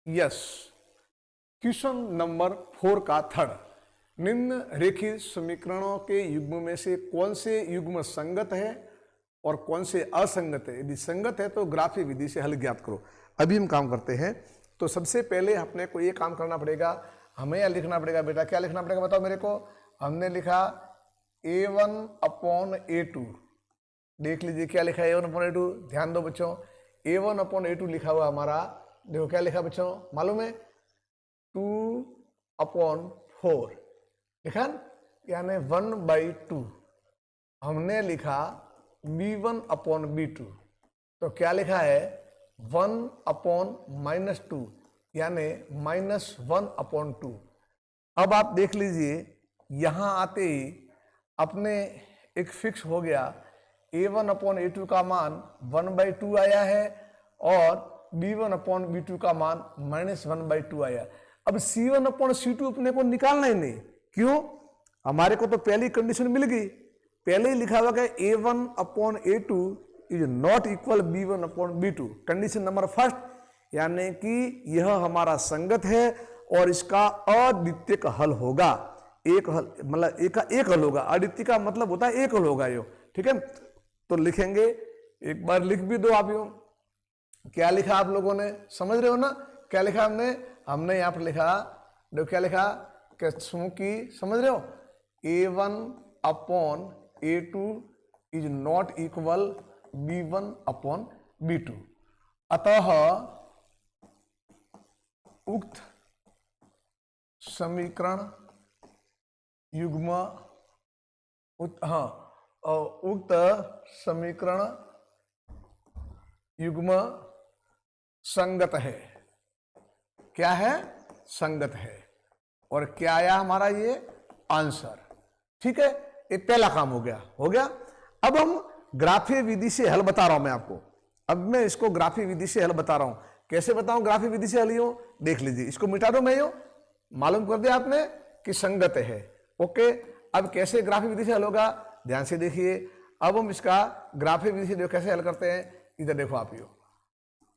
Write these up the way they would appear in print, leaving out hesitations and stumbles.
Yes, question number 4 का third, निम्न रेखित समीकरणों के युग्म में से कौन से युग्म संगत है और कौन से असंगत है। यदि संगत है तो ग्राफीय विधि से हल ज्ञात करो। अभी हम काम करते हैं। तो सबसे पहले अपने को ये काम करना पड़ेगा, हमें यह लिखना पड़ेगा। बेटा क्या लिखना पड़ेगा बताओ मेरे को। हमने लिखा A1/A2, देख लीजिए क्या लिखा है A1/A2। ध्यान दो बच्चों, A1/A2 लिखा हुआ हमारा, देखो क्या लिखा बच्चों मालूम है, 2/4 लिखा, यानी 1/2। हमने लिखा B1/B2, तो क्या लिखा है 1/-2, यानी -1/2। अब आप देख लीजिए, यहां आते ही अपने एक फिक्स हो गया, A1/A2 का मान 1/2 आया है और B1/B2 का मान -1/2 आया। अब C1/C2 अपने को निकालना ही नहीं, क्यों, हमारे को तो पहली कंडीशन मिल गई, पहले ही लिखा हुआ है A1/A2 is not equal B1/B2, condition number first, यानी कि यह हमारा संगत है और इसका अद्वितीय हल होगा। एक हल मतलब एक हल होगा, अद्वितीय का मतलब होता है एक हल होगा यो, ठीक है। तो लिखेंगे, एक बार लिख भी दो आप यो, क्या लिखा आप लोगों ने, समझ रहे हो ना क्या लिखा हमने यहाँ पर लिखा, देखो क्या लिखा, कि समझ रहे हो, A1/A2 is not equal B1/B2। अतः उक्त समीकरण युग्म उक्त समीकरण युग्म संगत है। क्या है, संगत है। और क्या आया हमारा ये आंसर, ठीक है। ये पहला काम हो गया। अब हम ग्राफीय विधि से हल बता रहा हूं मैं आपको। अब मैं इसको ग्राफीय विधि से हल बता रहा हूं। कैसे बताऊं ग्राफीय विधि से हल, यो देख लीजिए, इसको मिटा दो, मैं यो मालूम कर दिया आपने कि संगत है। ओके, अब कैसे ग्राफीय विधि से हल होगा, ध्यान से देखिए। अब हम इसका ग्राफीय विधि से कैसे हल करते हैं, इधर देखो आप यो,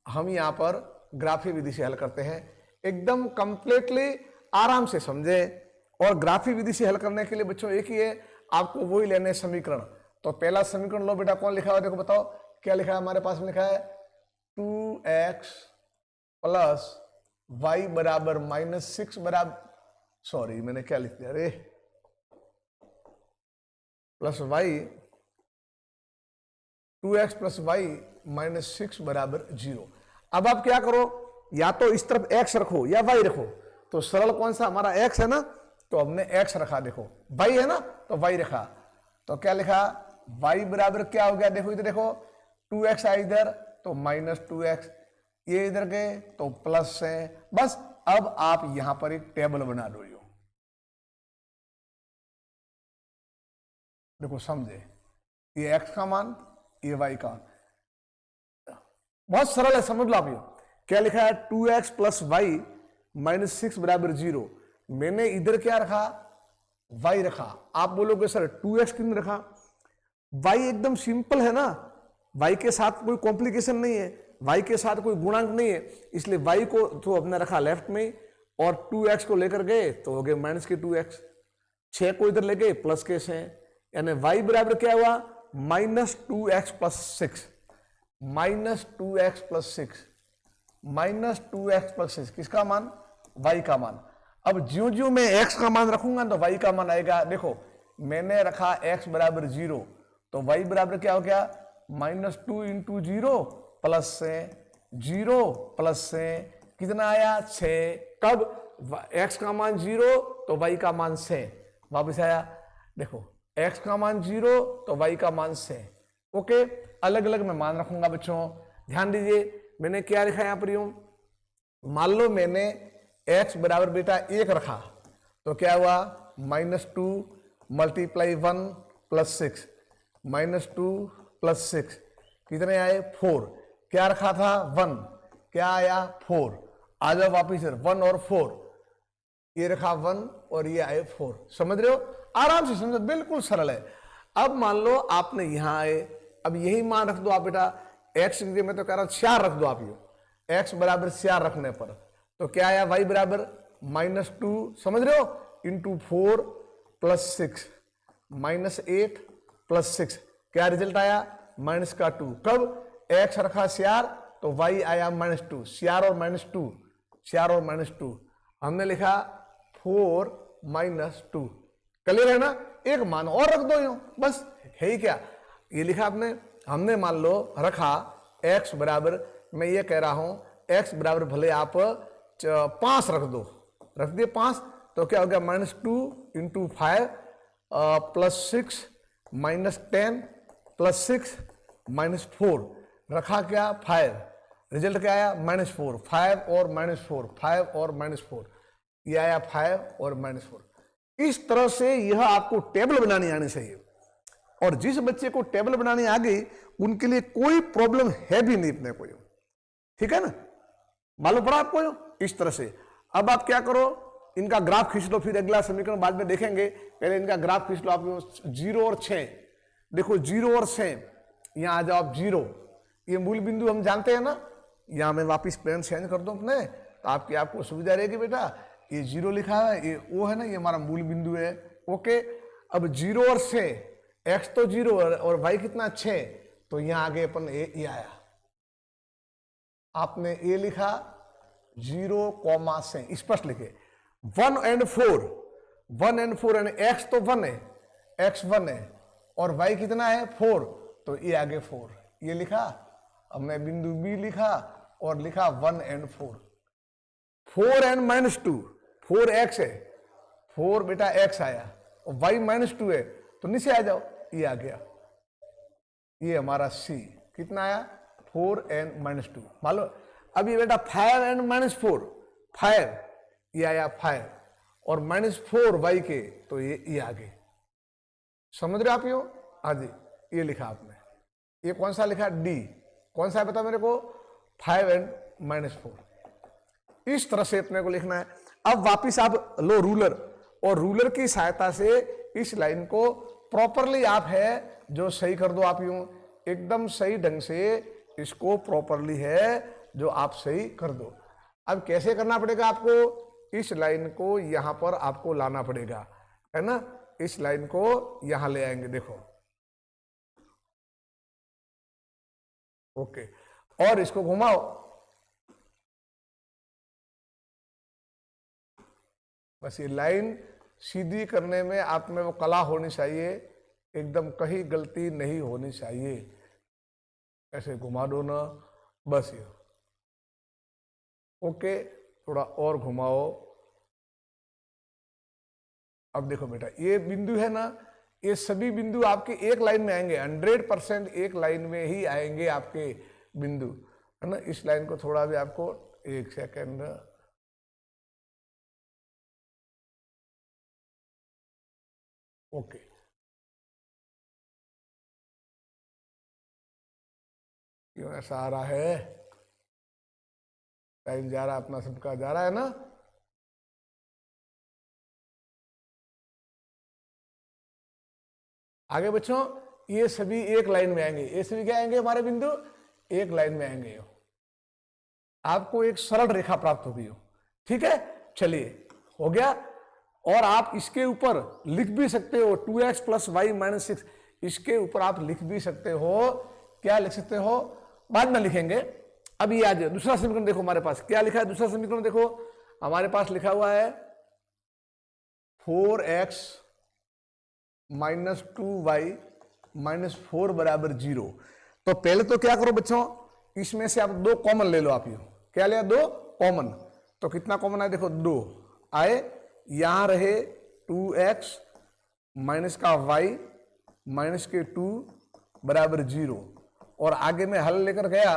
हम यहां पर ग्राफीय विधि से हल करते हैं, एकदम कंप्लीटली आराम से समझे। और ग्राफीय विधि से हल करने के लिए बच्चों एक ही है, आपको वही लेने समीकरण। तो पहला समीकरण लो बेटा, कौन लिखा हुआ देखो बताओ, क्या लिखा है हमारे पास में, लिखा है 2x + y बराबर -6 बराबर, सॉरी मैंने क्या लिख दिया, अरे प्लस वाई, 2x + y -6 बराबर 0। अब आप क्या करो, या तो इस तरफ x रखो या y रखो। तो सरल कौन सा हमारा x है ना, तो हमने x रखा, देखो y है ना तो y रखा। तो क्या लिखा, y बराबर क्या हो गया, देखो इधर देखो, 2x है इधर तो -2x, ये इधर गए तो प्लस है। बस अब आप यहां पर एक टेबल बना दो, यो देखो समझे, ये x का मान, ये y का, बहुत सरल है, समझ लो आप। ये क्या लिखा है, 2x + y -6 बराबर 0। मैंने इधर क्या रखा, y रखा। आप बोलोगे सर 2x क्यों रखा, y एकदम सिंपल है ना, y के साथ कोई कॉम्प्लिकेशन नहीं है, y के साथ कोई गुणांक नहीं है, इसलिए y को तो हमने रखा लेफ्ट में और 2x को लेकर गए तो हो गए -2x, 6 को इधर ले गए प्लस के 6, यानी y बराबर क्या हुआ, -2x + 6, -2x + 6, -2x + 6 किसका मान, y का मान। अब ज्यों ज्यों मैं x का मान रखूंगा तो y का मान आएगा। देखो मैंने रखा x बराबर 0, तो y बराबर क्या हो गया, -2 × 0 प्लस से 0 प्लस से कितना आया 6। कब, x का मान 0 तो y का मान 6 वापस आया। देखो x का मान 0 तो y का मान 6। ओके, अलग अलग मैं मान रखूंगा बच्चों, ध्यान दीजिए। मैंने क्या लिखा यहां पर, यूं मान लो मैंने x बराबर बेटा 1 रखा, तो क्या हुआ, -2 × 1 + 6, -2 + 6 कितने आए 4। क्या रखा था 1, क्या आया 4। आ जाओ वापिस 1 और 4, ये रखा 1 और ये आए 4। समझ रहे हो, आराम से समझो, बिल्कुल सरल है। अब मान लो आपने यहां आए, अब यही मान रख दो आप बेटा, x की जगह मैं तो कह रहा हूं 4 रख दो आप, ये x बराबर 4 रखने पर तो क्या आया y बराबर -2, समझ रहे हो, इंटू 4 + 6 -8 + 6, क्या रिजल्ट आया -2। कब x रखा CR तो y आया -2, CR और -2, CR और -2, हमने लिखा 4 -2। क्लियर है ना, एक मान और रख दो यूं, बस है ही क्या, ये लिखा आपने, हमने मान लो रखा x बराबर, मैं ये कह रहा हूं x बराबर भले आप 5 रख दो, रख दिए 5, तो क्या हो गया -2 × 5 + 6 -10 + 6 -4, रखा क्या 5, रिजल्ट क्या आया -4, 5 और -4, 5 और -4, ये आया 5 और -4। इस तरह से यह आपको टेबल बनानी आनी चाहिए, और जिस बच्चे को टेबल बनानी आ गई उनके लिए कोई प्रॉब्लम है भी नहीं अपने को, ठीक है ना, मालूम पड़ा आपको इस तरह से। अब आप क्या करो, इनका ग्राफ खींच लो, फिर अगला समीकरण बाद में देखेंगे, पहले इनका ग्राफ खींच लो आप। 0 और 6, देखो 0 और 6, यहां आ जाओ आप 0, ये मूल बिंदु हम जानते हैं ना, यहां मैं वापिस पेन चेंज कर दूं अपने, तो आपको सुविधा रहेगी बेटा, ये 0 लिखा है, ये वो है ना, ये हमारा मूल बिंदु है, ओके। अब 0 और 6, x तो 0 और y कितना 6, तो यहां आगे अपन ये आया, आपने ए लिखा 0, से स्पष्ट लिखे 1 और 4, 1 और 4, यानी x तो 1 है, x 1 है, और y कितना है 4, तो ये आगे 4, ये लिखा, हमने बिंदु बी लिखा और लिखा 1 और 4, 4 और -2, 4x है, 4 बेटा x आया, और y -2 है, तो नीचे आ जाओ, ये आ गया, ये हमारा c कितना आया 4 और -2, मालूम। अब ये बेटा 5 और -4, 5, ये आया 5, और -4 y के, तो ये आगे, समझ रहे आप यो, हाँ जी, ये लिखा आपने, ये कौन सा लिखा d, कौन सा है बता मेरे को, 5 और -4, इस तरह से अपने को लिखना है। अब वापिस आप लो रूलर, और रूलर की सहायता से इस लाइन को प्रॉपरली आप है जो सही कर दो, आप यूं एकदम सही ढंग से इसको प्रॉपरली है जो आप सही कर दो। अब कैसे करना पड़ेगा आपको, इस लाइन को यहां पर आपको लाना पड़ेगा, है ना, इस लाइन को यहां ले आएंगे, देखो, ओके, और इसको घुमाओ, बस ये लाइन सीधी करने में आप में वो कला होनी चाहिए, एकदम कहीं गलती नहीं होनी चाहिए, ऐसे घुमा दो ना, बस ये, ओके, थोड़ा और घुमाओ। अब देखो बेटा, ये बिंदु है ना, ये सभी बिंदु आपके एक लाइन में आएंगे, 100% एक लाइन में ही आएंगे आपके बिंदु, है ना। इस लाइन को थोड़ा भी आपको, एक सेकेंड, ओके, क्यों ऐसा आ रहा है, टाइम जा रहा है, अपना सबका जा रहा है ना, आगे बच्चों, ये सभी एक लाइन में आएंगे, ये सभी क्या आएंगे हमारे बिंदु, एक लाइन में आएंगे, आपको एक सरल रेखा प्राप्त होगी, ठीक है। चलिए, हो गया, और आप इसके ऊपर लिख भी सकते हो 2x + y - 6, इसके ऊपर आप लिख भी सकते हो, क्या लिख सकते हो, बाद में लिखेंगे। अब ये आज दूसरा समीकरण देखो, हमारे पास क्या लिखा है, दूसरा समीकरण देखो, हमारे पास लिखा हुआ है 4x - 2y - 4 = 0। तो पहले तो क्या करो बच्चों, इसमें से आप 2 कॉमन ले लो, आप ये क्या लिया, 2 कॉमन, तो कितना कॉमन है, देखो 2 आए, यहां रहे 2x माइनस का y -2 = 0, और आगे में हल लेकर गया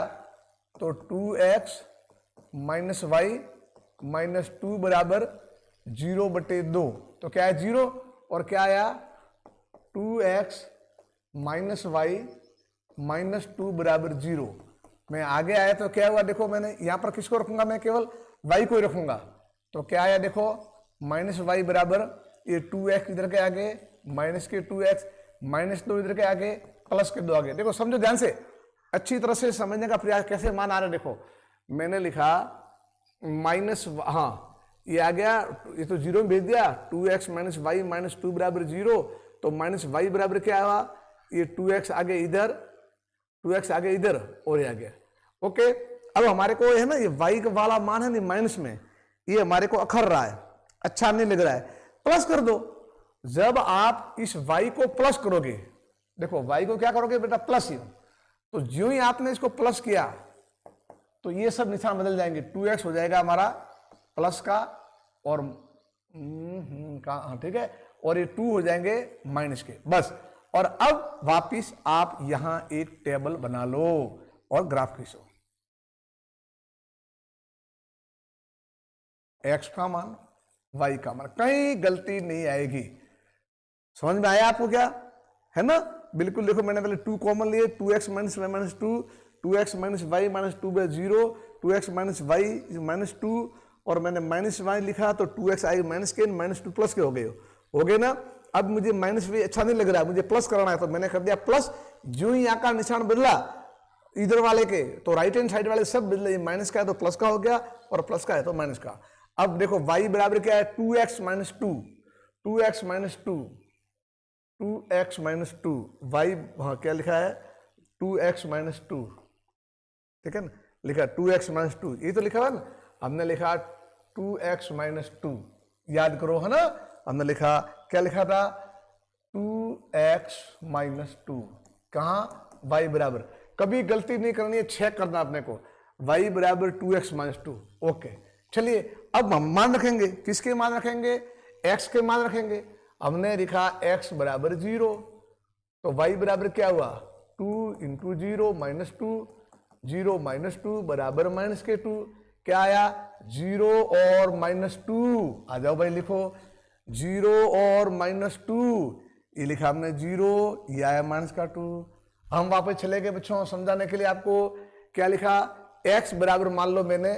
तो 2x - y - 2 = 0/2, तो क्या है 0, और क्या आया 2x - y - 2 = 0। मैं आगे आया तो क्या हुआ, देखो मैंने यहां पर किसको रखूंगा, मैं केवल y को ही रखूंगा, तो क्या आया देखो, -y बराबर ये 2x इधर के आगे, -2x, -2 इधर के आगे, +2 आगे। देखो समझो ध्यान से, अच्छी तरह से समझने का प्रयास, कैसे मान आ रहे, देखो मैंने लिखा माइनस, हाँ ये आ गया, ये तो जीरो में भेज दिया, 2x माइनस वाई माइनस 2 बराबर 0, तो माइनस वाई बराबर क्या आया, ये 2x आगे इधर, 2x आगे इधर और ये आ गया। ओके, अब हमारे को है ना ये y का वाला मान है नहीं माइनस में, ये हमारे को अखर रहा है, अच्छा नहीं लग रहा है, प्लस कर दो। जब आप इस y को प्लस करोगे, देखो y को क्या करोगे बेटा, प्लस ही, तो ज्यों ही आपने इसको प्लस किया तो ये सब निशान बदल जाएंगे, 2x हो जाएगा हमारा प्लस का और हाँ ठीक है, और ये 2 हो जाएंगे माइनस के, बस। और अब वापिस आप यहां एक टेबल बना लो और ग्राफ खींचो, x का मान y का मान, कहीं गलती नहीं आएगी। समझ में आया आपको क्या है ना, बिल्कुल। देखो मैंने पहले 2 कॉमन लिए, 2x minus y minus 2, 2x minus y minus 2 by 0, 2x minus y minus 2, और मैंने माइनस वाई लिखा तो 2x आएगा माइनस के, माइनस 2 प्लस के हो गए ना। अब मुझे माइनस भी अच्छा नहीं लग रहा है, मुझे प्लस करना है, तो मैंने कर दिया प्लस। जो ही यहाँ का निशान बदला इधर वाले के, तो राइट हैंड साइड वाले सब बदले, माइनस का है तो प्लस का हो गया, और प्लस का है तो माइनस का। अब देखो y बराबर क्या है, 2x minus 2, 2x minus 2, 2x minus 2, y हाँ क्या लिखा है, 2x माइनस 2, ठीक है ना, लिखा 2x माइनस 2, ये तो लिखा हुआ ना, हमने लिखा 2x माइनस 2, याद करो है ना, हमने लिखा क्या लिखा था, 2x माइनस 2, कहाँ y बराबर, कभी गलती नहीं करनी है, चेक करना अपने को, y बराबर 2x माइनस 2। ओके चलिए, अब हम मान रखेंगे, किसके मान रखेंगे, x के मान रखेंगे। हमने लिखा x बराबर 0, तो y बराबर क्या हुआ, 2 इंटू 0 माइनस 2, 0 माइनस 2 बराबर माइनस के 2, क्या आया 0 और माइनस 2, आ जाओ भाई लिखो 0 और माइनस 2, ये लिखा हमने 0, ये आया माइनस का 2। हम वापस चले गए बच्चों समझाने के लिए आपको, क्या लिखा, x बराबर मान लो मैंने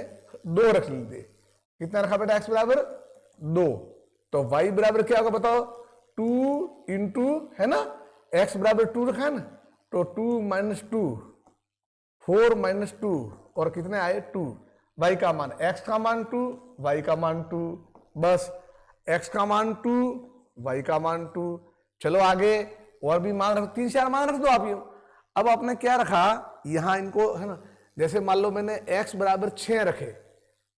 2 रख लीजिए, कितना रखा बेटा x बराबर 2, तो y बराबर क्या होगा बताओ, 2 इंटू है ना, x बराबर 2 रखा है ना, तो 2 माइनस 2, 4 माइनस 2, और कितने आए 2, y का मान, x का मान 2, y का मान 2, बस x का मान 2, y का मान 2। चलो आगे और भी मान रखो, 3-4 मान रख दो आप ये। अब आपने क्या रखा यहां इनको है ना, जैसे मान लो मैंने x बराबर 6 रखे,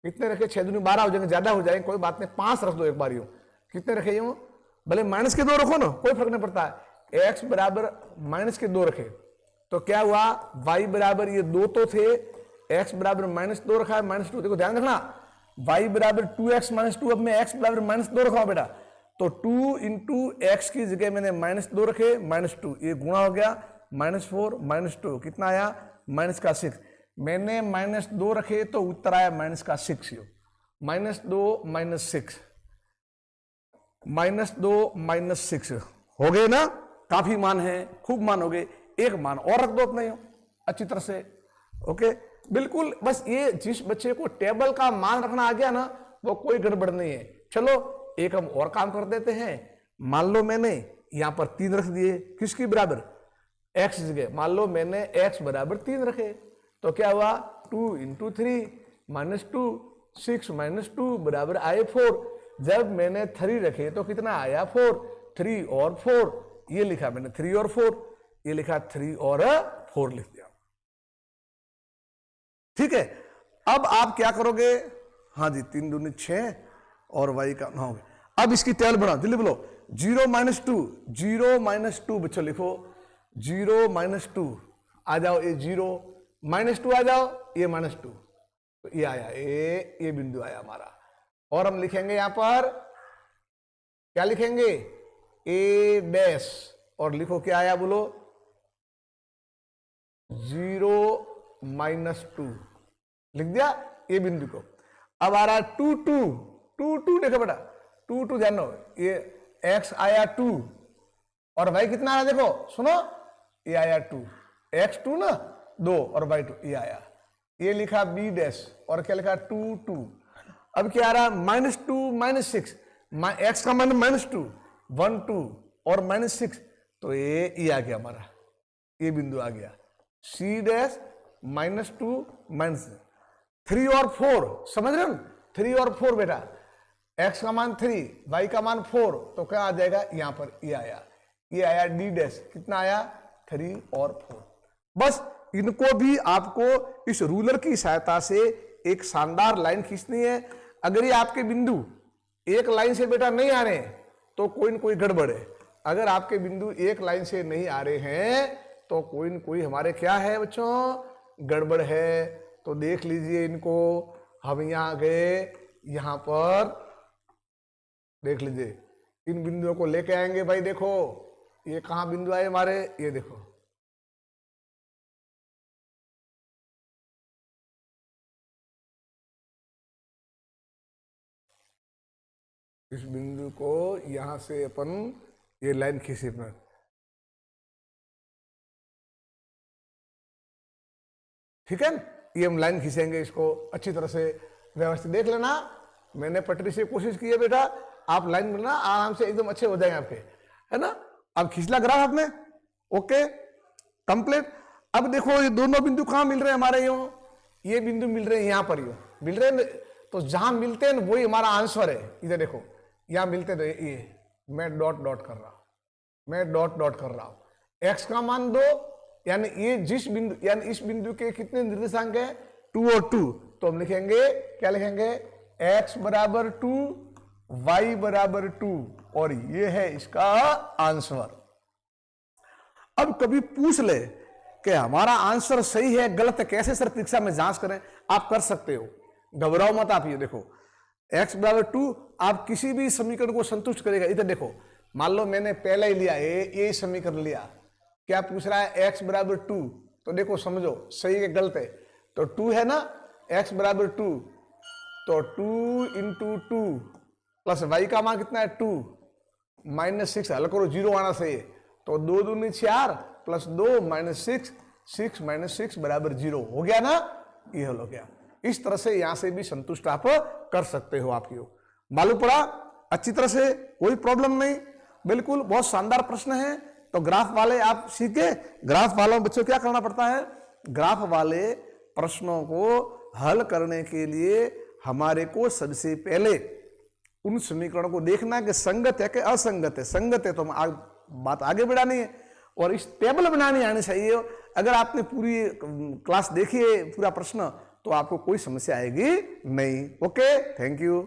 कितने रखे, 6 दूनी 12 हो जाएंगे, ज्यादा हो जाएंगे कोई बात नहीं, 5 रख दो एक बार यूं, कितने रखे यूं, भले माइनस के 2 रखो ना, कोई फर्क नहीं पड़ता है, x बराबर माइनस के 2 रखे, तो क्या हुआ, y बराबर ये 2 तो थे, x बराबर माइनस 2 रखा है, माइनस 2, देखो ध्यान रखना, y बराबर 2x माइनस 2, अब मैं x बराबर माइनस 2 रखा बेटा, तो 2 इंटू एक्स की जगह मैंने माइनस 2 रखे, माइनस 2, ये गुणा हो गया, माइनस 4 माइनस 2, कितना आया माइनस का 6, मैंने माइनस 2 रखे तो उत्तर आया माइनस का 6, माइनस 2 माइनस 6, माइनस 2 माइनस 6 हो गए ना, काफी मान है, खूब मान हो गए, एक मान और रख दो अपने अच्छी तरह से। ओके बिल्कुल, बस ये जिस बच्चे को टेबल का मान रखना आ गया ना, वो कोई गड़बड़ नहीं है। चलो एक हम और काम कर देते हैं, मान लो मैंने यहां पर 3 रख दिए, किसकी बराबर, x जगह मान लो मैंने x बराबर 3 रखे, तो क्या हुआ 2 इंटू 3 माइनस 2, 6 माइनस 2 बराबर आए 4, जब मैंने 3 रखे तो कितना आया 4, 3 और 4, ये लिखा मैंने 3 और 4, ये लिखा 3 और 4 लिख दिया, ठीक है। अब आप क्या करोगे, हाँ जी 3 दूनी 6 और y का 9 हो गया। अब इसकी टेबल बनाओ, जल्दी बोलो, 0 माइनस 2, 0 माइनस 2 बच्चों लिखो, 0 माइनस 2 आ जाओ, ये 0 माइनस 2 आ जाओ, ये माइनस 2, तो ये आया, ये बिंदु आया हमारा। और हम लिखेंगे यहां पर क्या लिखेंगे, ए डैश, और लिखो क्या आया बोलो, 0 माइनस 2 लिख दिया ये बिंदु को। अब आ रहा है 2 2 2 2, देखो बेटा 2 2 ध्यान दो, ये x आया 2 और y कितना आया देखो, सुनो ये आया 2, x 2 ना 2 और y 2, ये आया, ये लिखा b डैश और क्या लिखा 2 2। अब क्या आ रहा माइनस 2 माइनस 6, x का मान माइनस 2 1 2 और माइनस 6, तो ये आ गया हमारा, ये बिंदु आ गया c डैश माइनस 2 माइनस, 3 और 4 समझ रहे हो ना, 3 और 4 बेटा, x का मान 3, y का मान 4, तो क्या आ जाएगा यहां पर, ये आया d डैश, कितना आया 3 और 4। बस इनको भी आपको इस रूलर की सहायता से एक शानदार लाइन खींचनी है। अगर ये आपके बिंदु एक लाइन से बेटा नहीं आ रहे हैं तो कोई न कोई गड़बड़ है। अगर आपके बिंदु एक लाइन से नहीं आ रहे हैं तो कोई न कोई हमारे क्या है बच्चों, गड़बड़ है। तो देख लीजिए इनको, हम यहां गए, यहां पर देख लीजिए, इन बिंदुओं को लेके आएंगे भाई। देखो ये कहां बिंदु आए हमारे, ये देखो, इस बिंदु को यहां से अपन ये लाइन खींची पर, ठीक है। ये हम लाइन खींचेंगे, इसको अच्छी तरह से व्यवस्थित देख लेना। मैंने पटरी से कोशिश की है बेटा, आप लाइन बनाना आराम से, एकदम अच्छे हो जाएंगे आपके, है ना। अब खींचला ग्राफ आपने, ओके कंप्लीट। अब देखो ये दोनों बिंदु कहां मिल रहे हैं हमारे, यूं ये बिंदु मिल रहे हैं यहां पर, यूं मिल रहे हैं, तो जहां मिलते हैं वही हमारा आंसर है। इधर देखो यहां मिलते, तो ये मैं डॉट डॉट कर रहा हूं, मैं डॉट डॉट कर रहा हूं। एक्स का मान 2, यानी ये जिस बिंदु, यानी इस बिंदु के कितने निर्देशांक है, 2 और 2, तो हम लिखेंगे, क्या लिखेंगे, x बराबर 2, y बराबर 2, और ये है इसका आंसर। अब कभी पूछ ले कि हमारा आंसर सही है गलत है, कैसे सर परीक्षा में जांच करें, आप कर सकते हो, घबराओ मत आप। ये देखो x बराबर 2 आप किसी भी समीकरण को संतुष्ट करेगा। इधर देखो, मान लो मैंने पहले ही लिया ये समीकरण लिया, क्या पूछ रहा है, x बराबर 2, तो देखो समझो सही है गलत है, तो 2 है ना, x बराबर 2, तो 2 इंटू 2 प्लस y का मान कितना है 2 माइनस 6, हल करो 0 आना चाहिए, तो 2 दूनी 4 प्लस 2 माइनस 6, 6 माइनस 6 बराबर 0 हो गया ना, ये हल हो गया। इस तरह से यहां से भी संतुष्ट आप कर सकते हो। आपकी मालूम पड़ा अच्छी तरह से, कोई प्रॉब्लम नहीं, बिल्कुल बहुत शानदार प्रश्न है। तो ग्राफ वाले आप सीखे, ग्राफ वालों बच्चों क्या करना पड़ता है, ग्राफ वाले प्रश्नों को हल करने के लिए हमारे को सबसे पहले उन समीकरणों को देखना है कि संगत है कि असंगत है। संगत है तो हम बात आगे बढ़ानी है, और इस टेबल बनानी आनी चाहिए। अगर आपने पूरी क्लास देखी है, पूरा प्रश्न, तो आपको कोई समस्या आएगी नहीं। Okay, thank you.